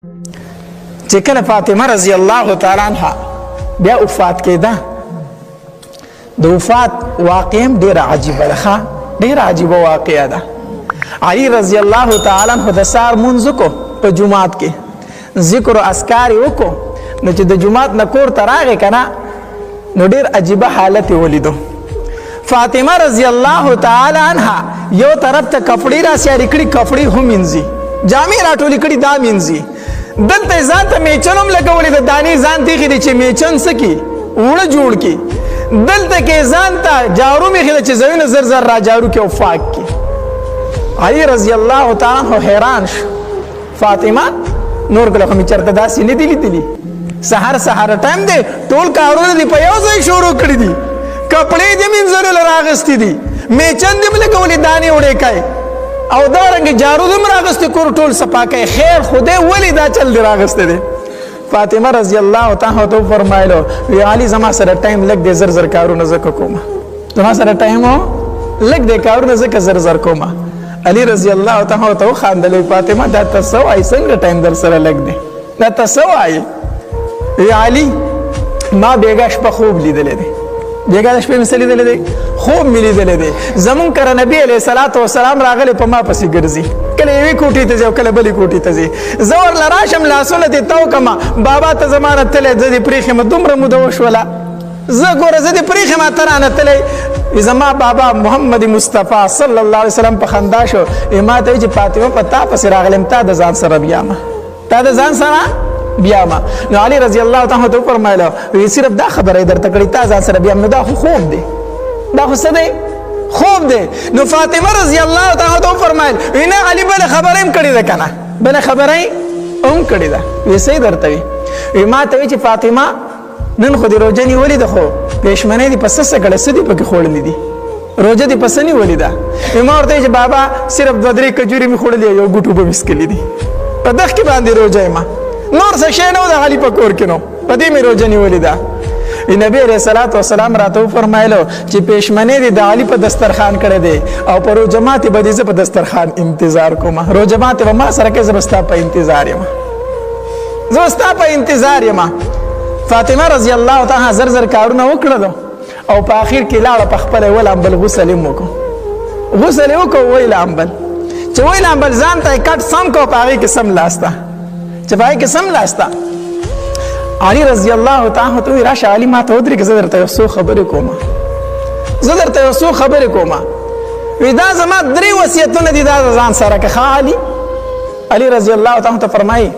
چې کله فاطمه رضی الله تعالی عنها بیا وفات کېده، د وفات واقعه ډېره عجیبه ده، ډېره عجیبه واقعه ده. علي رضی الله تعالی عنه د سهار مونځ وکړو په جومات کې، ذکر او اذکار یې وکړو. نو چې د جومات نه کور ته راغی که نه، نو ډېر عجیبه حالت یې ولیدو. فاطمه رضی الله تعالی عنها یو طرف ته کپړې راسیارې کړي، کپړې هم مینځي، جامې راټولې کړي دا مینځي. دلته یې ځان ته میچن هم لګولې د دانې ځان تېښې دی چې میچن څه کړي، اوړه جوړ کړي. دلته کې ځان ته جارو مېښې ده چې ځایونه زر زر را جارو کړي او پاک کړي. علي رضی الله تعالی عنه حیران شو. فاطمه نور کله خو مې چېرته داسې نه دي لیدلي، سهار سهار ټایم دی، ټول کارونه دې په یو ځای شروع کړي دي، کپړې دې مینځلو له راغستې دي، میچن دې م لګولې دانې وړې کوي، او دارنګې جارو دې م راغستې کور ټول صفا کوي. خیر خدای ولې دا چل دې راغستی دی؟ فاطمه رضی الله تعالی عنها ته وفرمایلو وی علي زما سره ټایم لږ دی، زر زر کارونه ځکه کومه، زما سره ټایم لږ دی، کارونه ځکه زر زر کومه. علي رضی الله تعالی عنها ته وخندل، فاطمه دا ته څه وایې، څنګه ټایم در سره لږ دی، دا ته څه وایې؟ وی علي ما بیګا شپه خوب لیدلی دی، بیګا د شپې مې څه لیدلی دی؟ خوب مې لیدلی دی. زمونږ کره نبي علیه صلات وسلام راغلی په ما پسې ګرځي، کله یوې کوټې ته ځي او کله بلې کوټې ته ځي. زه ورله راشم لاسونه دې تو کړمه، بابا ته زما نه تلی، زه دې پرېښې یم، دومره موده وشوله، زه ګوره زه دې پرېښې یم ته رانه تلی. زما بابا محمد مصطفی صلی الله علیه وسلم په خندا شو، ما ته وایي چې فاطمه په تا پسې راغلم، تا د ځان سره بیامه، تا د ځان سره بیامه. نو علي رضی الله تعالی عنه فرمایله وی صرف دا خبره یې درته کړې، تا ځان سره بیام، نو دا خو خوب دی، دا خو څه دی؟ خوب دی. نو فاطمه رضی الله تعالی عنها فرمایل وی نه علي بله خبره هم کړې ده که نه، بله خبره هم کړې ده. وی څه درته وي؟ وی ما ته وی چې فاطمه نن خو دې روژه نیولې ده، خو پېشمنۍ دې په څه څه کړې، څه دې پکې خوړلي دي، روژه دې په څه نیولې ده؟ وی ما ورته وی چې بابا صرف 2-3 کجورې مې خوړلې، یو ګوټ اوبه مې څښلي دي، په دغه کې باندې روژه یم، نور څه شی نه و د علي په کور کې نو، په دې مې روژه نیولې ده. نبی علیه صلات وسلام راته وفرمایلو چې پېشمنۍ دې د علي په دسترخوان کړی دی، او په روژه ماتې به دې زه په دسترخوان انتظار کوم، روژه ماتې به ما سره کوې، زه به ستا په انتظار یم، زه به ستا په انتظار یم. فاطمه رضی الله تعالی زر زر کارونه وکړلو، او په آخر کې لاړه په خپله یې ولامبل غسل یې وکړو، غسل یې وکړو وی لامبل، چې وی لامبل ځان ته یې کټ سم کړو، په هغې کې سم لاسته، چې په هغې کې سم لاسته. علي رضی الله تعالی عنه وی راشه علي ما ته ودرېږه، زه درته یو څو خبرې کوم، زه درته یو څو خبرې کوم. وی دا زما 3 وصیتونه دي، دا ځان سره که ښه علي. علي رضی الله تعالی عنه فرمایي